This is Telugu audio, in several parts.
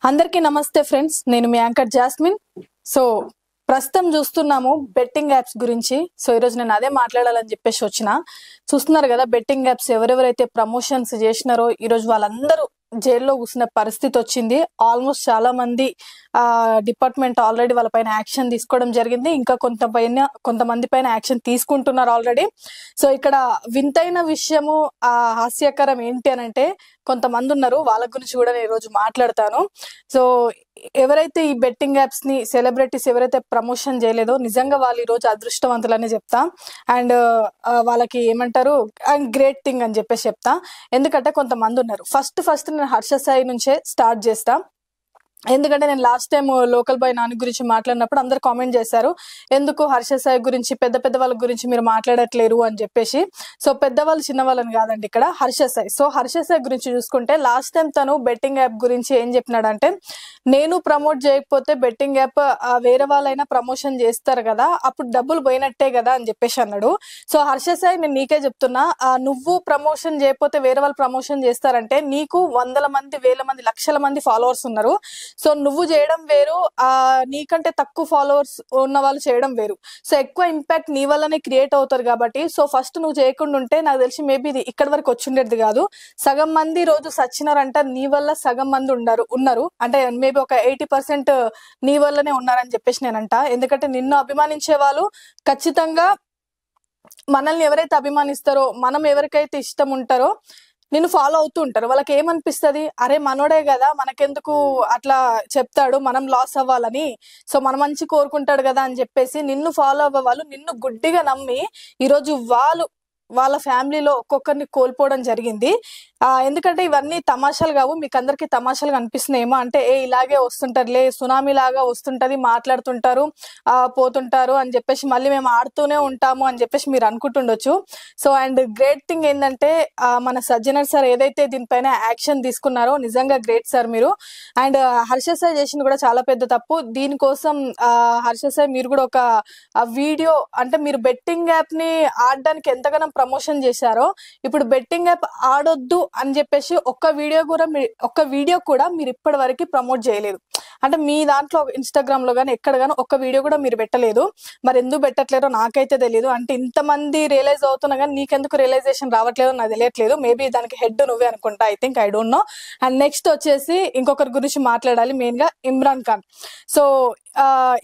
అందరికీ నమస్తే ఫ్రెండ్స్, నేను మీ యాంకర్ జాస్మిన్. సో ప్రస్తుతం చూస్తున్నాము బెట్టింగ్ యాప్స్ గురించి. సో ఈరోజు నేను అదే మాట్లాడాలని చెప్పేసి వచ్చిన. చూస్తున్నారు కదా, బెట్టింగ్ యాప్స్ ఎవరెవరైతే ప్రమోషన్స్ చేసినారో ఈరోజు వాళ్ళందరూ జైల్లో కూర్చున్న పరిస్థితి వచ్చింది. ఆల్మోస్ట్ చాలా మంది డిపార్ట్మెంట్ ఆల్రెడీ వాళ్ళపైన యాక్షన్ తీసుకోవడం జరిగింది. ఇంకా కొంతమంది పైన యాక్షన్ తీసుకుంటున్నారు ఆల్రెడీ. సో ఇక్కడ వింతైన విషయము హాస్యకరం ఏంటి అని అంటే, కొంతమంది ఉన్నారు, వాళ్ళ గురించి కూడా నేను ఈరోజు మాట్లాడతాను. సో ఎవరైతే ఈ బెట్టింగ్ యాప్స్ ని సెలబ్రిటీస్ ఎవరైతే ప్రమోషన్ చేయలేదో నిజంగా వాళ్ళు ఈ రోజు అదృష్టవంతులనే చెప్తా. అండ్ వాళ్ళకి ఏమంటారు, గ్రేట్ థింగ్ అని చెప్పేసి చెప్తా. ఎందుకంటే కొంతమంది ఉన్నారు. ఫస్ట్ నేను హర్ష సాయి నుంచే స్టార్ట్ చేస్తా. ఎందుకంటే నేను last time local boy Nani గురించి మాట్లాడినప్పుడు అందరు కామెంట్ చేశారు, ఎందుకు హర్ష సాయి గురించి పెద్ద వాళ్ళ గురించి మీరు మాట్లాడట్లేరు అని చెప్పేసి. సో పెద్దవాళ్ళు చిన్నవాళ్ళని కాదండి, ఇక్కడ హర్ష సాయి. సో హర్ష సాయి గురించి చూసుకుంటే లాస్ట్ టైం తను బెట్టింగ్ యాప్ గురించి ఏం చెప్పినాడంటే, నేను ప్రమోట్ చేయకపోతే బెట్టింగ్ యాప్ వేరే వాళ్ళైనా ప్రమోషన్ చేస్తారు కదా, అప్పుడు డబ్బులు పోయినట్టే కదా అని చెప్పేసి అన్నాడు. సో హర్ష సాయి, నేను నీకే చెప్తున్నా, నువ్వు ప్రమోషన్ చేయకపోతే వేరే వాళ్ళు ప్రమోషన్ చేస్తారంటే నీకు వందల మంది, వేల మంది, లక్షల మంది ఫాలోవర్స్ ఉన్నారు. సో నువ్వు చేయడం వేరు, నీకంటే తక్కువ ఫాలోవర్స్ ఉన్న వాళ్ళు చేయడం వేరు. సో ఎక్కువ ఇంపాక్ట్ నీ వల్లనే క్రియేట్ అవుతారు కాబట్టి, సో ఫస్ట్ నువ్వు చేయకుండా ఉంటే నాకు తెలిసి మేబీ ఇది ఇక్కడి వరకు వచ్చిండేది కాదు. సగం మంది రోజు సచ్చినారంట నీ వల్ల, సగం మంది ఉన్నారు అంటే మేబీ ఒక 80% నీ వల్లనే ఉన్నారని చెప్పేసి నేనంట. ఎందుకంటే నిన్ను అభిమానించే వాళ్ళు ఖచ్చితంగా మనల్ని ఎవరైతే అభిమానిస్తారో, మనం ఎవరికైతే ఇష్టం ఉంటారో నిన్ను ఫాలో అవుతూ ఉంటారు. వాళ్ళకి ఏమనిపిస్తుంది, అరే మనోడే కదా, మనకెందుకు అట్లా చెప్తాడు, మనం లాస్ అవ్వాలని, సో మన మంచి కోరుకుంటాడు కదా అని చెప్పేసి నిన్ను ఫాలో అవ్వ వాళ్ళు నిన్ను గుడ్డిగా నమ్మి ఈరోజు వాళ్ళ ఫ్యామిలీలో ఒక్కొక్కరిని కోల్పోవడం జరిగింది. ఎందుకంటే ఇవన్నీ తమాషాలు కావు, మీకు అందరికి తమాషాలుగా అనిపిస్తున్నాయేమో. అంటే ఇలాగే వస్తుంటారులే, సునామీ లాగా వస్తుంటది, మాట్లాడుతుంటారు, పోతుంటారు అని చెప్పేసి మళ్ళీ మేము ఆడుతూనే ఉంటాము అని చెప్పేసి మీరు అనుకుంటుండొచ్చు. సో అండ్ గ్రేట్ థింగ్ ఏంటంటే, మన సజ్జనర్ సార్ ఏదైతే దీనిపైన యాక్షన్ తీసుకున్నారో నిజంగా గ్రేట్ సార్ మీరు. అండ్ హర్ష సాయి చేసింది కూడా చాలా పెద్ద తప్పు. దీనికోసం హర్ష సాయి మీరు కూడా ఒక వీడియో, అంటే మీరు బెట్టింగ్ యాప్ ని ఆడడానికి ఎంతగానో ప్రమోషన్ చేశారో, ఇప్పుడు బెట్టింగ్ యాప్ ఆడొద్దు అని చెప్పేసి ఒక్క వీడియో కూడా మీరు ఇప్పటి వరకు ప్రమోట్ చేయలేదు. అంటే మీ దాంట్లో ఇన్స్టాగ్రామ్ లో కానీ ఎక్కడ కానీ ఒక్క వీడియో కూడా మీరు పెట్టలేదు. మరి ఎందుకు పెట్టట్లేదో నాకైతే తెలియదు. అంటే ఇంతమంది రియలైజ్ అవుతున్నా కానీ నీకెందుకు రియలైజేషన్ రావట్లేదో నాకు తెలియట్లేదు. మేబీ దానికి హెడ్ నువ్వే అనుకుంటా, I don't know. And next వచ్చేసి ఇంకొకరి గురించి మాట్లాడాలి, మెయిన్ గా ఇమ్రాన్ ఖాన్. సో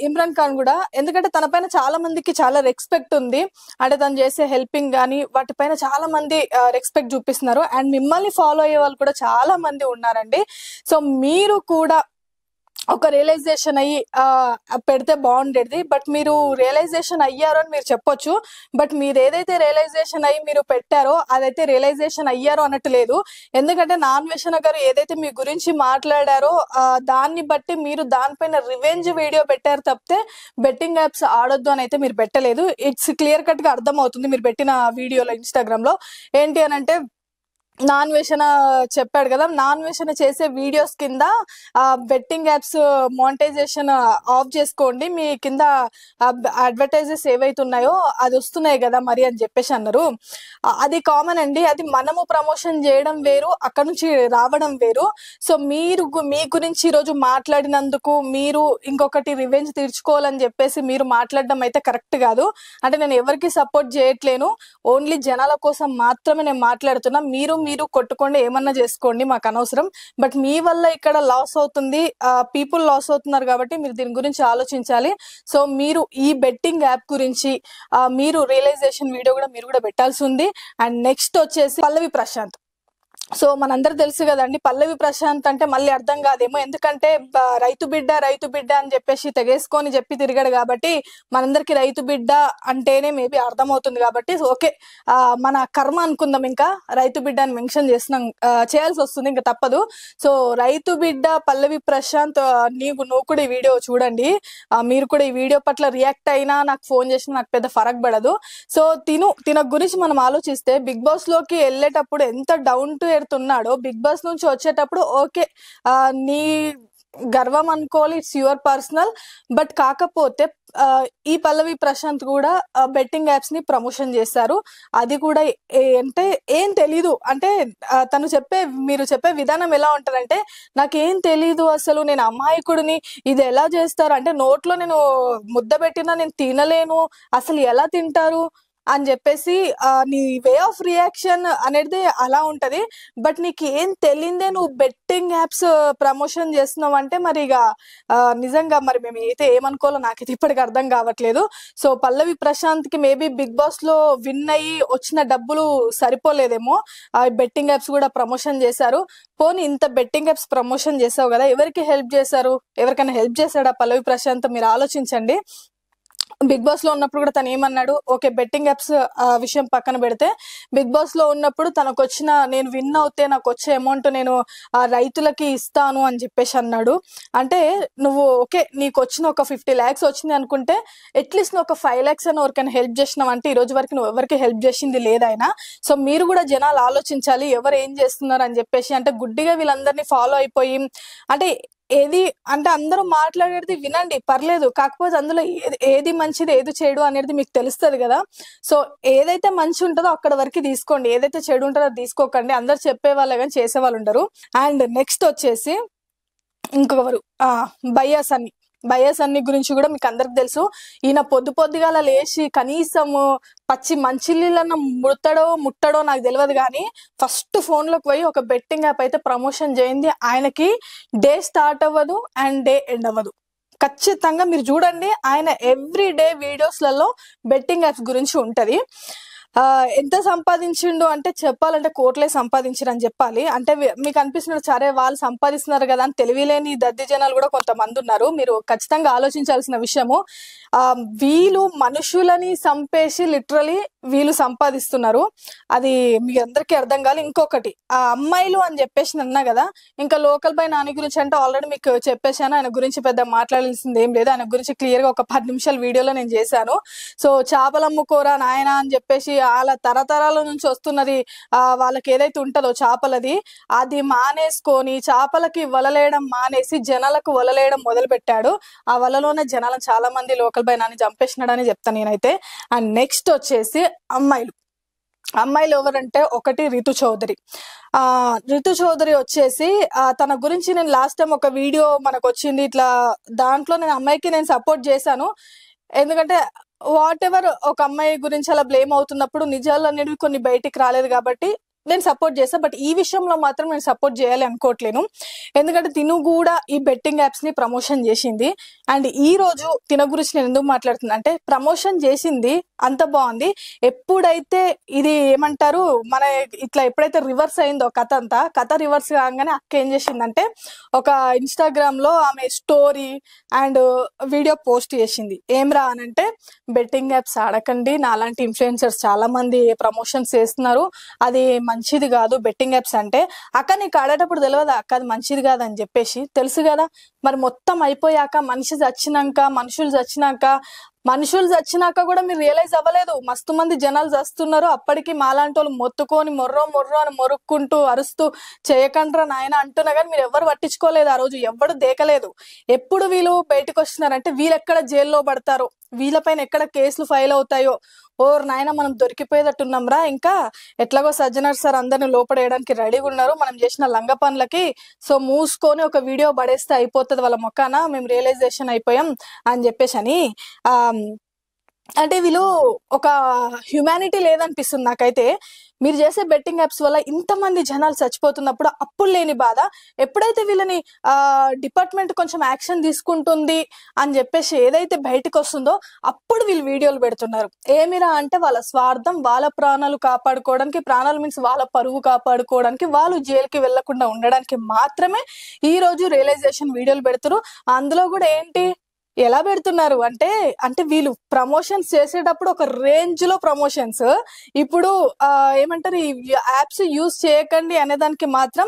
ఇమ్రాన్ ఖాన్ కూడా, ఎందుకంటే తన పైన చాలా మందికి చాలా రెస్పెక్ట్ ఉంది. అంటే తను చేసే హెల్పింగ్ కానీ వాటిపైన చాలా మంది రెస్పెక్ట్ చూపిస్తున్నారు. అండ్ మిమ్మల్ని ఫాలో అయ్యే వాళ్ళు కూడా చాలా మంది ఉన్నారండి. సో మీరు కూడా ఒక రియలైజేషన్ అయ్యి పెడితే బాగుండేది. బట్ మీరు రియలైజేషన్ అయ్యారో అని మీరు చెప్పొచ్చు, బట్ మీరు ఏదైతే రియలైజేషన్ అయ్యి మీరు పెట్టారో అదైతే రియలైజేషన్ అయ్యారో అన్నట్టు లేదు. ఎందుకంటే నాన్వేషణ గారు ఏదైతే మీ గురించి మాట్లాడారో దాన్ని బట్టి మీరు దానిపైన రివెంజ్ వీడియో పెట్టారు తప్పితే బెట్టింగ్ యాప్స్ ఆడొద్దు అని అయితే మీరు పెట్టలేదు. ఇట్స్ క్లియర్ కట్ గా అర్థం అవుతుంది మీరు పెట్టిన వీడియోలో. ఇన్స్టాగ్రామ్ లో ఏంటి అని అంటే, నాన్వేషణ చెప్పాడు కదా, నాన్వేషణ చేసే వీడియోస్ కింద బెట్టింగ్ యాప్స్ మానిటైజేషన్ ఆఫ్ చేసుకోండి, మీ కింద అడ్వర్టైజెస్ ఏవైతే ఉన్నాయో అది వస్తున్నాయి కదా మరి అని చెప్పేసి అన్నారు. అది కామన్ అండి, అది మనము ప్రమోషన్ చేయడం వేరు, అక్కడ నుంచి రావడం వేరు. సో మీరు మీ గురించి ఈరోజు మాట్లాడినందుకు మీరు ఇంకొకటి రివెంజ్ తీర్చుకోవాలని చెప్పేసి మీరు మాట్లాడడం అయితే కరెక్ట్ కాదు. అంటే నేను ఎవరికి సపోర్ట్ చేయట్లేను, ఓన్లీ జనాల కోసం మాత్రమే నేను మాట్లాడుతున్నా. మీరు కొట్టుకోండి, ఏమన్నా చేసుకోండి, మాకు అనవసరం. బట్ మీ వల్ల ఇక్కడ లాస్ అవుతుంది, పీపుల్ లాస్ అవుతున్నారు కాబట్టి మీరు దీని గురించి ఆలోచించాలి. సో మీరు ఈ బెట్టింగ్ యాప్ గురించి మీరు రియలైజేషన్ వీడియో కూడా మీరు కూడా పెట్టాల్సి ఉంది. అండ్ నెక్స్ట్ వచ్చేసి పల్లవి ప్రశాంత్. సో మనందరూ తెలుసు కదండి, పల్లవి ప్రశాంత్ అంటే మళ్ళీ అర్థం కాదేమో, ఎందుకంటే రైతు బిడ్డ అని చెప్పేసి తెగేసుకొని చెప్పి తిరిగాడు కాబట్టి మనందరికి రైతు బిడ్డ అంటేనే మేబీ అర్థమవుతుంది కాబట్టి ఓకే, మన కర్మ అనుకుందాం, ఇంకా రైతు బిడ్డ అని మెన్షన్ చేయాల్సి వస్తుంది, ఇంకా తప్పదు. సో రైతు బిడ్డ పల్లవి ప్రశాంత్, నువ్వు కూడా ఈ వీడియో చూడండి, మీరు కూడా ఈ వీడియో పట్ల రియాక్ట్ అయినా నాకు ఫోన్ చేసినా నాకు పెద్ద ఫరక్ పడదు. సో తిన గురించి మనం ఆలోచిస్తే, బిగ్ బాస్ లోకి వెళ్ళేటప్పుడు ఎంత డౌన్ టు ఎర్త్ ఉన్నాడో, బిగ్ బాస్ నుంచి వచ్చేటప్పుడు ఓకే నీ గర్వం అనుకోవాలి, ఇట్స్ యువర్ పర్సనల్. బట్ కాకపోతే ఈ పల్లవి ప్రశాంత్ కూడా బెట్టింగ్ యాప్స్ ని ప్రమోషన్ చేశారు. అది కూడా అంటే ఏం తెలీదు అంటే మీరు చెప్పే విధానం ఎలా ఉంటదంటే నాకేం తెలీదు అసలు, నేను అమాయకుడిని, ఇది ఎలా చేస్తారు అంటే నోట్లో నేను ముద్ద పెట్టినా నేను తినలేను, అసలు ఎలా తింటారు అని చెప్పేసి నీ వే ఆఫ్ రియాక్షన్ అనేది అలా ఉంటది. బట్ నీకు ఏం తెలియదే నువ్వు బెట్టింగ్ యాప్స్ ప్రమోషన్ చేస్తున్నావు అంటే మరి ఇక నిజంగా మరి మేము అయితే ఏమనుకోవాలో నాకైతే ఇప్పటికి అర్థం కావట్లేదు. సో పల్లవి ప్రశాంత్ కి మేబీ బిగ్ బాస్ లో విన్ అయ్యి వచ్చిన డబ్బులు సరిపోలేదేమో, బెట్టింగ్ యాప్స్ కూడా ప్రమోషన్ చేశారు. పోనీ ఇంత బెట్టింగ్ యాప్స్ ప్రమోషన్ చేసావు కదా, ఎవరికి హెల్ప్ చేశారు? ఎవరికైనా హెల్ప్ చేశాడా పల్లవి ప్రశాంత్? మీరు ఆలోచించండి. బిగ్ బాస్ లో ఉన్నప్పుడు కూడా తను ఏమన్నాడు, ఓకే బెట్టింగ్ యాప్స్ విషయం పక్కన పెడితే బిగ్ బాస్ లో ఉన్నప్పుడు తనకు వచ్చిన, నేను విన్ అవుతే నాకు వచ్చే అమౌంట్ నేను రైతులకి ఇస్తాను అని చెప్పేసి అన్నాడు. అంటే నువ్వు ఓకే నీకు వచ్చిన ఒక 50 lakhs వచ్చింది అనుకుంటే అట్లీస్ట్ నువ్వు ఒక 5 lakhs అని ఎవరికైనా హెల్ప్ చేసినావు అంటే ఈ రోజు వరకు నువ్వు ఎవరికి హెల్ప్ చేసింది లేదైనా. సో మీరు కూడా జనాలు ఆలోచించాలి ఎవరు ఏం చేస్తున్నారు అని చెప్పేసి. అంటే గుడ్డిగా వీళ్ళందరినీ ఫాలో అయిపోయి అంటే ఏది అంటే అందరూ మాట్లాడేది వినండి పర్లేదు, కాకపోతే అందులో ఏది మంచిది ఏది చెడు అనేది మీకు తెలుస్తుంది కదా. సో ఏదైతే మంచి ఉంటుందో అక్కడ వరకు తీసుకోండి, ఏదైతే చెడు ఉంటుందో అది తీసుకోకండి. అందరు చెప్పే వాళ్ళే కానీ చేసే వాళ్ళు ఉండరు. అండ్ నెక్స్ట్ వచ్చేసి ఇంకొకరు బయ్యాస్ అన్ని గురించి కూడా మీకు అందరికి తెలుసు. ఈయన పొద్దుగాల లేచి కనీసము పచ్చి మంచినీళ్ళన్న ముట్టడో నాకు తెలియదు కానీ ఫస్ట్ ఫోన్ లోకి పోయి ఒక బెట్టింగ్ యాప్ అయితే ప్రమోషన్ చేయింది. ఆయనకి డే స్టార్ట్ అవ్వదు అండ్ డే ఎండ్ అవ్వదు. ఖచ్చితంగా మీరు చూడండి, ఆయన ఎవ్రీ డే వీడియోస్లలో బెట్టింగ్ యాప్స్ గురించి ఉంటది. ఎంత సంపాదించిండు అంటే చెప్పాలంటే కోట్లే సంపాదించారని చెప్పాలి. అంటే మీకు అనిపిస్తున్నారు సరే వాళ్ళు సంపాదిస్తున్నారు కదా అని తెలివిలేని దద్ది జనాలు కూడా కొంతమంది ఉన్నారు. మీరు ఖచ్చితంగా ఆలోచించాల్సిన విషయము, వీళ్ళు మనుషులని చంపేసి లిటరలీ వీళ్ళు సంపాదిస్తున్నారు. అది మీ అందరికీ అర్థం కాదు. ఇంకొకటి ఆ అమ్మాయిలు అని చెప్పేసి అన్నా కదా, ఇంకా లోకల్ బై నాని గురించి అంటే ఆల్రెడీ మీకు చెప్పేశాను. ఆయన గురించి పెద్ద మాట్లాడాల్సింది ఏం లేదు. ఆయన గురించి క్లియర్ గా ఒక 10 నిమిషాల వీడియోలో నేను చేశాను. సో చేపలమ్ముకోరా నాయన అని చెప్పేసి వాళ్ళ తరతరాల నుంచి వస్తున్నది, వాళ్ళకి ఏదైతే ఉంటుందో చేపలది అది మానేసుకొని చేపలకి వలలేయడం మానేసి జనాలకు వలలేయడం మొదలు పెట్టాడు. ఆ వలలోనే జనాలను చాలా మంది లోకల్ బై నాని చంపేసినాడని చెప్తాను నేనైతే. అండ్ నెక్స్ట్ వచ్చేసి అమ్మాయిలు ఎవరంటే ఒకటి రితు చౌదరి వచ్చేసి తన గురించి నేను లాస్ట్ టైం ఒక వీడియో మనకు వచ్చింది ఇట్లా, దాంట్లో నేను అమ్మాయికి నేను సపోర్ట్ చేశాను. ఎందుకంటే వాట్ ఎవర్ ఒక అమ్మాయి గురించి అలా బ్లేమ్ అవుతున్నప్పుడు నిజాలు అనేవి కొన్ని బయటికి రాలేదు కాబట్టి నేను సపోర్ట్ చేస్తాను. బట్ ఈ విషయంలో మాత్రం నేను సపోర్ట్ చేయాలి అనుకోవట్లేను. ఎందుకంటే తిను కూడా ఈ బెట్టింగ్ యాప్స్ ని ప్రమోషన్ చేసింది. అండ్ ఈ రోజు తిన గురించి నేను ఎందుకు మాట్లాడుతున్నా అంటే ప్రమోషన్ చేసింది అంత బాగుంది. ఎప్పుడైతే ఇది ఏమంటారు మన ఇట్లా ఎప్పుడైతే రివర్స్ అయిందో కథ రివర్స్ కాగానే అక్క ఏం చేసిందంటే ఒక ఇన్స్టాగ్రామ్ లో ఆమె స్టోరీ అండ్ వీడియో పోస్ట్ చేసింది. ఏం రా అనంటే బెట్టింగ్ యాప్స్ ఆడకండి, నాలాంటి ఇన్ఫ్లుయెన్సర్స్ చాలా మంది ప్రమోషన్స్ చేస్తున్నారు, అది మంచిది కాదు బెట్టింగ్ యాప్స్ అంటే. అక్క నీకు ఆడేటప్పుడు తెలియదు అక్క అది మంచిది కాదు అని చెప్పేసి, తెలుసు కదా. మరి మొత్తం అయిపోయాక మనుషులు చచ్చినాక కూడా మీరు రియలైజ్ అవ్వలేదు. మస్తు మంది జనాలు చస్తున్నారు, అప్పటికి మాలాంటి వాళ్ళు మొత్తుకొని మొర్రో అని మొరుక్కుంటూ అరుస్తూ చేయకండ్రా నాయన అంటున్నా కానీ మీరు ఎవరు పట్టించుకోలేదు. ఆ రోజు ఎవరు దేకలేదు. ఎప్పుడు వీళ్ళు బయటకు వస్తున్నారంటే వీళ్ళు ఎక్కడ జైల్లో పడతారో, వీళ్ళపైన ఎక్కడ కేసులు ఫైల్ అవుతాయో, ఓర్ నాయన మనం దొరికిపోయేటట్టున్నాం రా, ఇంకా ఎట్లాగో సజ్జనర్ సార్ అందరిని లోపడేయడానికి రెడీగా ఉన్నారు మనం చేసిన లంగ పనులకి, సో మూసుకొని ఒక వీడియో పడేస్తే అయిపోతుంది వాళ్ళ మొక్కాన, మేము రియలైజేషన్ అయిపోయాం అని చెప్పేసి అని. అంటే వీళ్ళు ఒక హ్యుమానిటీ లేదనిపిస్తుంది నాకైతే. మీరు చేసే బెట్టింగ్ యాప్స్ వల్ల ఇంతమంది జనాలు చచ్చిపోతున్నప్పుడు అప్పులు లేని బాధ, ఎప్పుడైతే వీళ్ళని డిపార్ట్మెంట్ కొంచెం యాక్షన్ తీసుకుంటుంది అని చెప్పేసి ఏదైతే బయటకు వస్తుందో అప్పుడు వీళ్ళు వీడియోలు పెడుతున్నారు. ఏమిరా అంటే వాళ్ళ స్వార్థం, వాళ్ళ ప్రాణాలు కాపాడుకోవడానికి, ప్రాణాలు మీన్స్ వాళ్ళ పరువు కాపాడుకోవడానికి, వాళ్ళు జైలుకి వెళ్లకుండా ఉండడానికి మాత్రమే ఈ రోజు రియలైజేషన్ వీడియోలు పెడుతున్నారు. అందులో కూడా ఏంటి ఎలా పెడుతున్నారు అంటే వీళ్ళు ప్రమోషన్స్ చేసేటప్పుడు ఒక రేంజ్ లో ప్రమోషన్స్, ఇప్పుడు ఏమంటారు ఈ యాప్స్ యూజ్ చేయకండి అనే దానికి మాత్రం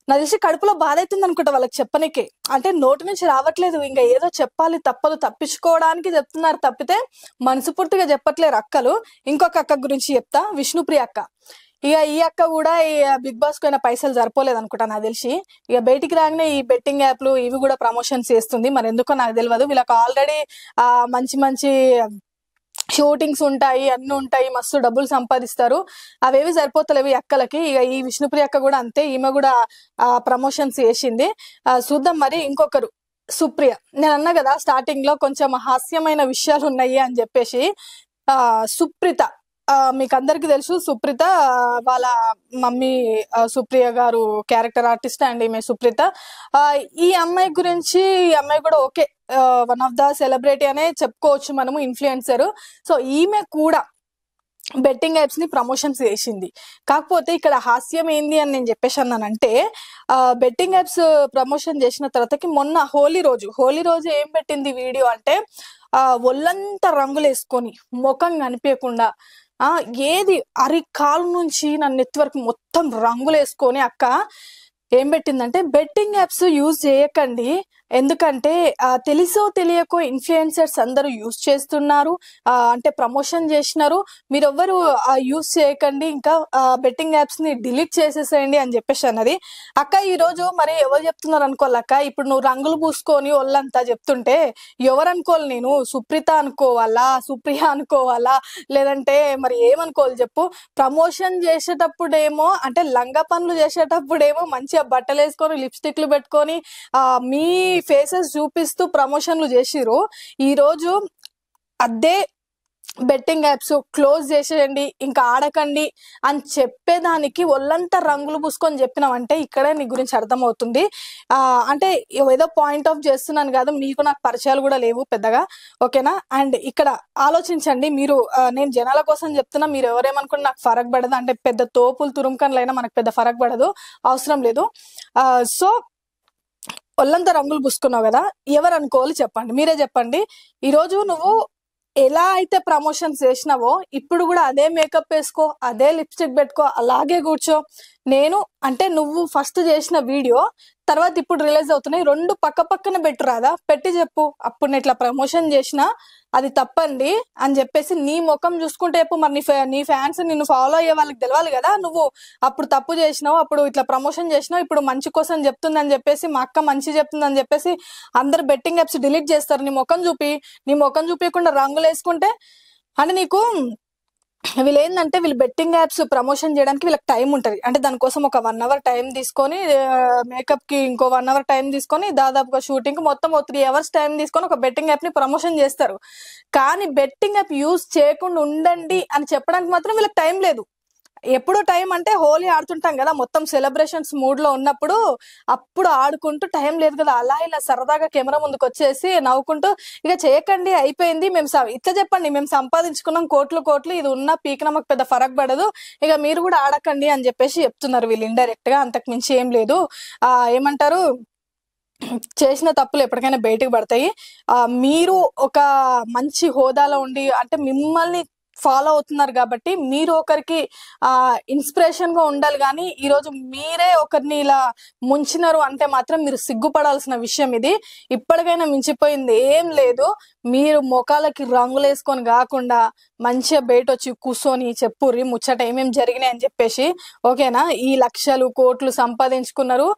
నా తెలిసి కడుపులో బాధ అవుతుంది అనుకుంటా వాళ్ళకి చెప్పనికే. అంటే నోటి నుంచి రావట్లేదు, ఇంకా ఏదో చెప్పాలి తప్పదు, తప్పించుకోవడానికి చెప్తున్నారు తప్పితే మనసుపూర్తిగా చెప్పట్లేరు అక్కలు. ఇంకొక అక్క గురించి చెప్తా, విష్ణుప్రియ అక్క. ఇక ఈ అక్క కూడా ఈ బిగ్ బాస్ కు అయినా పైసలు సరిపోలేదు అనుకుంటా నాకు తెలిసి. ఇక బయటికి రాగానే ఈ బెట్టింగ్ యాప్లు ఇవి కూడా ప్రమోషన్స్ చేస్తుంది. మరి ఎందుకో నాకు తెలియదు. వీళ్ళకి ఆల్రెడీ మంచి మంచి షూటింగ్స్ ఉంటాయి, అన్ని ఉంటాయి, మస్తు డబ్బులు సంపాదిస్తారు. అవేవి సరిపోతలేవు ఈ అక్కలకి. ఇక ఈ విష్ణుప్రియ అక్క కూడా అంతే, ఈమె కూడా ప్రమోషన్స్ చేసింది. చూద్దాం మరి. ఇంకొకరు సుప్రియ. నేను అన్నా కదా స్టార్టింగ్ లో కొంచెం హాస్యమైన విషయాలు ఉన్నాయి అని చెప్పేసి. సుప్రీత, మీకు అందరికి తెలుసు సుప్రీత వాళ్ళ మమ్మీ సుప్రియ గారు క్యారెక్టర్ ఆర్టిస్ట్ అండ్ ఈమె సుప్రీత. ఈ అమ్మాయి గురించి, ఈ అమ్మాయి కూడా okay, one of the celebrity అనే చెప్పుకోవచ్చు మనము, ఇన్ఫ్లుయెన్సర్. సో ఈమె కూడా బెట్టింగ్ యాప్స్ ని ప్రమోషన్స్ చేసింది. కాకపోతే ఇక్కడ హాస్యం ఏంది అని నేను చెప్పేసి అన్నానంటే, బెట్టింగ్ యాప్స్ ప్రమోషన్ చేసిన తర్వాతకి మొన్న హోలీ రోజు ఏం పెట్టింది వీడియో అంటే, ఒళ్ళంతా రంగులు వేసుకొని ముఖం కనిపించకుండా ఏది అరికాలు నుంచి నా నెత్తి వరకు మొత్తం రంగులు వేసుకొని అక్క ఏం పెట్టిందంటే, బెట్టింగ్ యాప్స్ యూజ్ చేయకండి, ఎందుకంటే తెలిసో తెలియకో ఇన్ఫ్లుయెన్సర్స్ అందరూ యూజ్ చేస్తున్నారు, అంటే ప్రమోషన్ చేసినారు, మీరెవ్వరు యూజ్ చేయకండి, ఇంకా బెట్టింగ్ యాప్స్ ని డిలీట్ చేసేసేయండి అని చెప్పేసి అన్నది. అక్క ఈ రోజు మరి ఎవరు చెప్తున్నారు అనుకోవాలక్క, ఇప్పుడు నువ్వు రంగులు పూసుకొని ఒళ్ళంతా చెప్తుంటే ఎవరు అనుకోవాలి? నేను సుప్రీత అనుకోవాలా, సుప్రియ అనుకోవాలా, లేదంటే మరి ఏమనుకోవాలి చెప్పు? ప్రమోషన్ చేసేటప్పుడేమో అంటే లంగా పనులు చేసేటప్పుడేమో మంచిగా బట్టలు వేసుకొని లిప్స్టిక్లు పెట్టుకొని మీ ఫేసెస్ చూపిస్తూ ప్రమోషన్లు చేసిరు. ఈ రోజు అదే బెట్టింగ్ యాప్స్ క్లోజ్ చేసేయండి, ఇంకా ఆడకండి అని చెప్పేదానికి ఒళ్ళంతా రంగులు పూసుకొని చెప్పినామంటే ఇక్కడే నీ గురించి అర్థమవుతుంది. అంటే ఏదో పాయింట్ ఆఫ్ చేస్తున్నాను కాదు, మీకు నాకు పరిచయాలు కూడా లేవు పెద్దగా, ఓకేనా? అండ్ ఇక్కడ ఆలోచించండి మీరు. నేను జనాల కోసం చెప్తున్నా, మీరు ఎవరేమనుకుని నాకు ఫరక్ పడదు, అంటే పెద్ద తోపులు తురుముకన్లైనా మనకు పెద్ద ఫరక్ పడదు, అవసరం లేదు. సో ఒళ్ళంతా రంగులు పూసుకున్నావు కదా, ఎవరు అనుకోవాలి చెప్పండి, మీరే చెప్పండి. ఈరోజు నువ్వు ఎలా అయితే ప్రమోషన్స్ చేసినావో ఇప్పుడు కూడా అదే మేకప్ వేసుకో, అదే లిప్స్టిక్ పెట్టుకో, అలాగే కూర్చో. నేను అంటే నువ్వు ఫస్ట్ చేసిన వీడియో తర్వాత ఇప్పుడు రిలీజ్ అవుతున్నాయి, రెండు పక్క పక్కన పెట్టు రాదా, పెట్టి చెప్పు. అప్పుడు నేను ఇట్లా ప్రమోషన్ చేసిన అది తప్పండి అని చెప్పేసి నీ ముఖం చూసుకుంటే చెప్పు. మరి నీ ఫ్యాన్స్ నిన్ను ఫాలో అయ్యే వాళ్ళకి తెలవాలి కదా, నువ్వు అప్పుడు తప్పు చేసినావు, అప్పుడు ఇట్లా ప్రమోషన్ చేసినావు, ఇప్పుడు మంచి కోసం చెప్తుందని చెప్పేసి, మా అక్క మంచి చెప్తుందని చెప్పేసి అందరు బెట్టింగ్ యాప్స్ డిలీట్ చేస్తారు. నీ ముఖం చూపించకుండా రంగులు వేసుకుంటే అంటే నీకు వీళ్ళు ఏంటంటే, వీళ్ళు బెట్టింగ్ యాప్స్ ప్రమోషన్ చేయడానికి వీళ్ళకి టైం ఉంటుంది. అంటే దానికోసం ఒక 1 hour టైం తీసుకొని, మేకప్ కి ఇంకో 1 hour టైం తీసుకొని, దాదాపుగా షూటింగ్ మొత్తం 3 hours టైం తీసుకొని ఒక బెట్టింగ్ యాప్ ని ప్రమోషన్ చేస్తారు. కానీ బెట్టింగ్ యాప్ యూజ్ చేయకుండా ఉండండి అని చెప్పడానికి మాత్రం వీళ్ళకి టైం లేదు. ఎప్పుడు టైం అంటే హోలీ ఆడుతుంటాం కదా, మొత్తం సెలబ్రేషన్స్ మూడ్ లో ఉన్నప్పుడు అప్పుడు ఆడుకుంటూ టైం లేదు కదా, అలా ఇలా సరదాగా కెమెరా ముందుకు వచ్చేసి నవ్వుకుంటూ ఇక చేయకండి, అయిపోయింది, మేము ఇట్లా చెప్పండి, మేము సంపాదించుకున్నాం కోట్లు, ఇది ఉన్న పీకిన మాకు పెద్ద ఫరక్ పడదు, ఇక మీరు కూడా ఆడకండి అని చెప్పేసి చెప్తున్నారు వీళ్ళు ఇండైరెక్ట్ గా. అంతకు మించి ఏం లేదు. ఏమంటారు, చేసిన తప్పులు ఎప్పటికైనా బయటకు పడతాయి. మీరు ఒక మంచి హోదాలో ఉండి, అంటే మిమ్మల్ని ఫాలో అవుతున్నారు కాబట్టి మీరు ఒకరికి ఇన్స్పిరేషన్ గా ఉండాలి. కానీ ఈ రోజు మీరే ఒకరిని ఇలా ముంచినారు అంటే మాత్రం మీరు సిగ్గుపడాల్సిన విషయం ఇది. ఇప్పటికైనా మించిపోయింది ఏం లేదు. మీరు మొఖాలకి రంగులు వేసుకొని కాకుండా మంచిగా బయట వచ్చి కూర్చొని చెప్పుర్రి ముచ్చట ఏమేమి జరిగినాయి అని చెప్పేసి, ఓకేనా? ఈ లక్షలు కోట్లు సంపాదించుకున్నారు,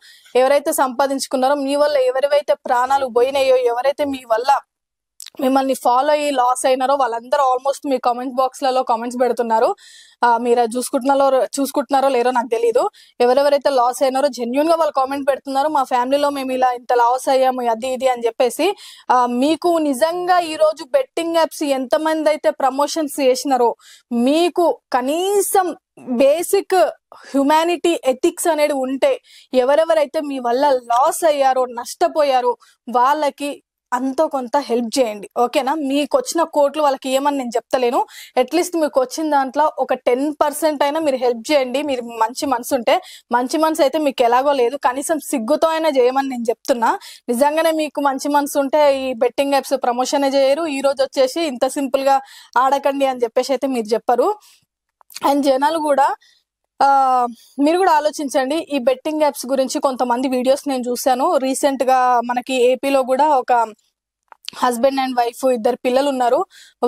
ఎవరైతే సంపాదించుకున్నారో మీ వల్ల ఎవరివైతే ప్రాణాలు పోయినాయో, ఎవరైతే మీ వల్ల మిమ్మల్ని ఫాలో అయ్యి లాస్ అయినారో వాళ్ళందరూ ఆల్మోస్ట్ మీ కామెంట్ బాక్స్ లలో కామెంట్స్ పెడుతున్నారు. మీరు చూసుకుంటున్నారో లేరో నాకు తెలీదు. ఎవరెవరైతే లాస్ అయినారో జెన్యున్ గా వాళ్ళు కామెంట్ పెడుతున్నారు, మా ఫ్యామిలీలో మేము ఇలా ఇంత లాస్ అయ్యాము అది ఇది అని చెప్పేసి. మీకు నిజంగా ఈ రోజు బెట్టింగ్ యాప్స్ ఎంతమంది అయితే ప్రమోషన్స్ చేసినారో, మీకు కనీసం బేసిక్ హ్యుమానిటీ ఎథిక్స్ అనేది ఉంటే, ఎవరెవరైతే మీ వల్ల లాస్ అయ్యారో నష్టపోయారో వాళ్ళకి అంతో కొంత హెల్ప్ చేయండి, ఓకేనా? మీకు వచ్చిన కోట్లు వాళ్ళకి ఏమని నేను చెప్తలేను, అట్లీస్ట్ మీకు వచ్చిన దాంట్లో ఒక 10% అయినా మీరు హెల్ప్ చేయండి. మీరు మంచి మనసు ఉంటే, మంచి మనసు అయితే మీకు ఎలాగో లేదు, కనీసం సిగ్గుతో అయినా చేయమని నేను చెప్తున్నా. నిజంగానే మీకు మంచి మనసు ఉంటే ఈ బెట్టింగ్ యాప్స్ ప్రమోషన్ చేయరు. ఈ రోజు వచ్చేసి ఇంత సింపుల్ గా ఆడకండి అని చెప్పేసి అయితే మీరు చెప్పరు. అండ్ జనాలు కూడా మీరు కూడా ఆలోచించండి. ఈ బెట్టింగ్ యాప్స్ గురించి కొంతమంది వీడియోస్ నేను చూశాను రీసెంట్ గా. మనకి ఏపీలో కూడా ఒక హస్బెండ్ అండ్ వైఫ్ ఇద్దరు పిల్లలు ఉన్నారు.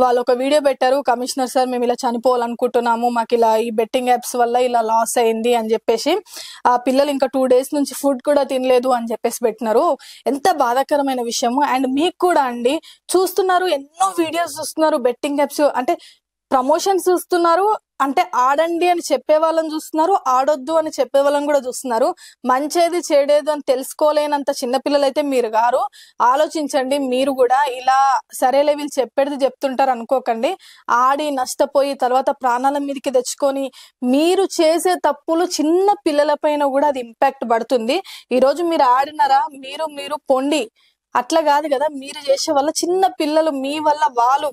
వాళ్ళు ఒక వీడియో పెట్టారు, కమిషనర్ సార్ మేము ఇలా చనిపోవాలనుకుంటున్నాము, మాకు ఇలా ఈ బెట్టింగ్ యాప్స్ వల్ల ఇలా లాస్ అయింది అని చెప్పేసి. ఆ పిల్లలు ఇంకా 2 days నుంచి ఫుడ్ కూడా తినలేదు అని చెప్పేసి పెట్టినారు. ఎంత బాధాకరమైన విషయము. అండ్ మీకు కూడా అండి, చూస్తున్నారు, ఎన్నో వీడియోస్ చూస్తున్నారు, బెట్టింగ్ యాప్స్ అంటే ప్రమోషన్స్ చూస్తున్నారు, అంటే ఆడండి అని చెప్పే వాళ్ళని చూస్తున్నారు, ఆడొద్దు అని చెప్పే వాళ్ళని కూడా చూస్తున్నారు. మంచేది చెడేది అని తెలుసుకోలేనంత చిన్నపిల్లలు అయితే మీరు గారు. ఆలోచించండి. మీరు కూడా ఇలా సరేలే వీళ్ళు చెప్పేది చెప్తుంటారు అనుకోకండి. ఆడి నష్టపోయి తర్వాత ప్రాణాల మీదకి తెచ్చుకొని మీరు చేసే తప్పులు చిన్న పిల్లల పైన కూడా అది ఇంపాక్ట్ పడుతుంది. ఈరోజు మీరు ఆడినారా, మీరు పొండి, అట్లా కాదు కదా. మీరు చేసే వల్ల చిన్న పిల్లలు, మీ వల్ల వాళ్ళు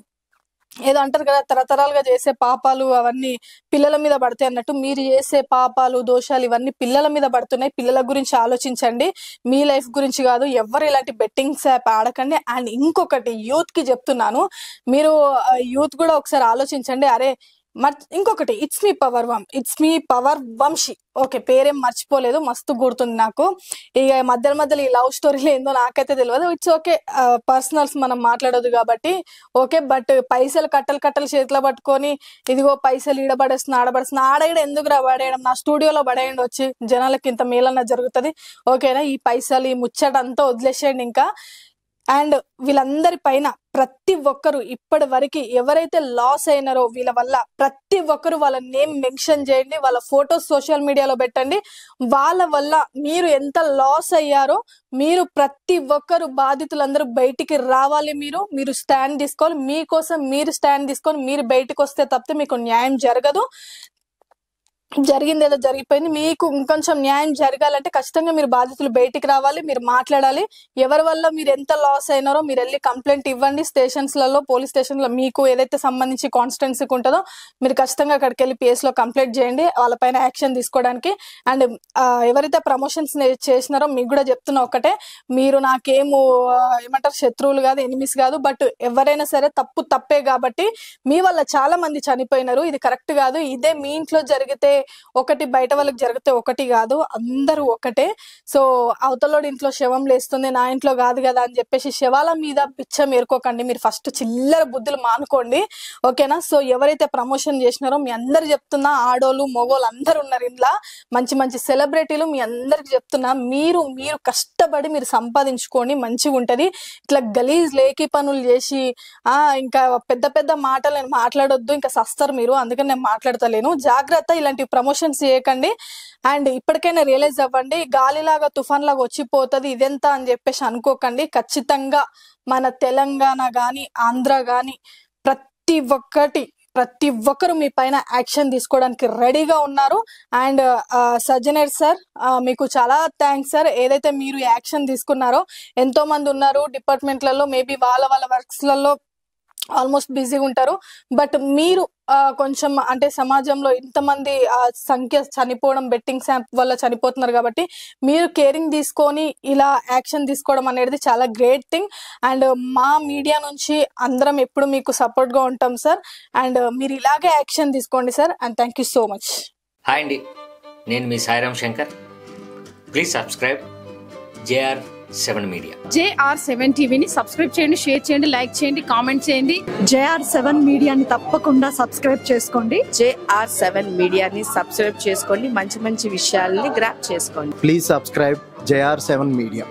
ఏదో అంటారు కదా, తరతరాలుగా చేసే పాపాలు అవన్నీ పిల్లల మీద పడతాయి అన్నట్టు, మీరు చేసే పాపాలు దోషాలు ఇవన్నీ పిల్లల మీద పడుతున్నాయి. పిల్లల గురించి ఆలోచించండి, మీ లైఫ్ గురించి కాదు. ఎవరు ఇలాంటి బెట్టింగ్స్ యాప్ ఆడకండి. అండ్ ఇంకొకటి యూత్ కి చెప్తున్నాను, మీరు యూత్ కూడా ఒకసారి ఆలోచించండి. అరే ఇంకొకటి, it's me Power Vamshi, okay, పేరేం మర్చిపోలేదు, మస్తు గుర్తుంది నాకు. ఇక మధ్యలో ఈ లవ్ స్టోరీలు ఏందో నాకైతే తెలియదు. ఇట్స్ ఓకే, పర్సనల్స్ మనం మాట్లాడదు కాబట్టి ఓకే. బట్ పైసలు కట్టలు చేతిలో పట్టుకొని ఇదిగో పైసలు ఆడబడేస్తున్నా ఆడగడ ఎందుకు పడేయడం, నా స్టూడియోలో పడేయండి వచ్చి, జనాలకి ఇంత మేలన్నా జరుగుతుంది. ఓకేనా, ఈ పైసలు ఈ ముచ్చట అంతా వదిలేసేయండి ఇంకా. అండ్ వీళ్ళందరి పైన ప్రతి ఒక్కరు ఇప్పటి వరకు ఎవరైతే లాస్ అయినారో వీళ్ళ వల్ల ప్రతి ఒక్కరు వాళ్ళ నేమ్ మెన్షన్ చేయండి, వాళ్ళ ఫొటోస్ సోషల్ మీడియాలో పెట్టండి. వాళ్ళ వల్ల మీరు ఎంత లాస్ అయ్యారో మీరు ప్రతి ఒక్కరు బాధితులందరూ బయటికి రావాలి. మీరు స్టాండ్ తీసుకోవాలి, మీకోసం మీరు స్టాండ్ తీసుకొని మీరు బయటకు వస్తే తప్పితే మీకు న్యాయం జరగదు. జరిగింది ఏదో జరిగిపోయింది, మీకు ఇంకొంచెం న్యాయం జరగాలంటే ఖచ్చితంగా మీరు బాధితులు బయటికి రావాలి, మీరు మాట్లాడాలి. ఎవరి వల్ల మీరు ఎంత లాస్ అయినారో మీరు వెళ్ళి కంప్లైంట్ ఇవ్వండి స్టేషన్స్లలో, పోలీస్ స్టేషన్లో. మీకు ఏదైతే సంబంధించి కాన్స్టిట్యున్సీకి ఉంటుందో మీరు ఖచ్చితంగా అక్కడికి వెళ్ళి PS లో కంప్లైంట్ చేయండి, వాళ్ళపైన యాక్షన్ తీసుకోవడానికి. అండ్ ఎవరైతే ప్రమోషన్స్ చేసినారో మీకు కూడా చెప్తున్నా ఒకటే, మీరు నాకేమో ఏమంటారు శత్రువులు కాదు, ఎనిమిస్ కాదు. బట్ ఎవరైనా సరే తప్పే కాబట్టి మీ వల్ల చాలా మంది చనిపోయినారు. ఇది కరెక్ట్ కాదు. ఇదే మీ ఇంట్లో జరిగితే ఒకటి, బయట వాళ్ళకి జరిగితే ఒకటి కాదు, అందరూ ఒకటే. సో అవతలోడి ఇంట్లో శవం లేస్తుంది, నా ఇంట్లో కాదు కదా అని చెప్పేసి శవాల మీద పిచ్చం ఏరుకోకండి. మీరు ఫస్ట్ చిల్లర బుద్ధులు మానుకోండి, ఓకేనా. సో ఎవరైతే ప్రమోషన్ చేసినారో మీ అందరు చెప్తున్నా, ఆడోళ్ళు మగోళ్ళు అందరు ఉన్నారు ఇంట్లో, మంచి సెలబ్రిటీలు, మీ అందరికి చెప్తున్నా, మీరు కష్టపడి మీరు సంపాదించుకొని మంచిగా ఉంటది. ఇట్లా గలీజ్ లేకి పనులు చేసి ఇంకా పెద్ద మాటలు నేను మాట్లాడొద్దు, ఇంకా సస్తారు మీరు, అందుకని నేను మాట్లాడతలేను. జాగ్రత్త, ఇలాంటి ప్రమోషన్స్ చేయకండి. అండ్ ఇప్పటికైనా రియలైజ్ అవ్వండి, గాలిలాగా తుఫాన్ లాగా వచ్చిపోతుంది ఇదెంత అని చెప్పేసి అనుకోకండి. ఖచ్చితంగా మన తెలంగాణ గాని ఆంధ్ర గాని ప్రతి ఒక్కరు మీ పైన యాక్షన్ తీసుకోవడానికి రెడీగా ఉన్నారు. అండ్ సజ్జనేర్ సార్, మీకు చాలా థ్యాంక్స్ సార్. ఏదైతే మీరు యాక్షన్ తీసుకున్నారో, ఎంతో మంది ఉన్నారు డిపార్ట్మెంట్లలో, మేబీ వాళ్ళ వర్క్స్లలో ఆల్మోస్ట్ బిజీగా ఉంటారు. బట్ మీరు కొంచెం అంటే సమాజంలో ఇంతమంది సంఖ్య చనిపోవడం బెట్టింగ్ యాప్ వల్ల చనిపోతున్నారు కాబట్టి మీరు కేరింగ్ తీసుకొని ఇలా యాక్షన్ తీసుకోవడం అనేది చాలా గ్రేట్ థింగ్. అండ్ మా మీడియా నుంచి అందరం ఎప్పుడు మీకు సపోర్ట్ గా ఉంటాం సార్. అండ్ మీరు ఇలాగే యాక్షన్ తీసుకోండి sir. And thank you so much. Hi అండి, నేను మీ Sairam Shankar. Please subscribe JR7 media. JR7 టీవీని సబ్స్క్రైబ్ చేయండి, షేర్ చేయండి, లైక్ చేయండి, కామెంట్ చేయండి. JR7 మీడియాని తప్పకుండా సబ్స్క్రైబ్ చేసుకోండి. JR7 మీడియాని సబ్స్క్రైబ్ చేసుకోండి, మంచి విషయాల్ని గ్రాప్ చేసుకోండి. Please subscribe JR7 media.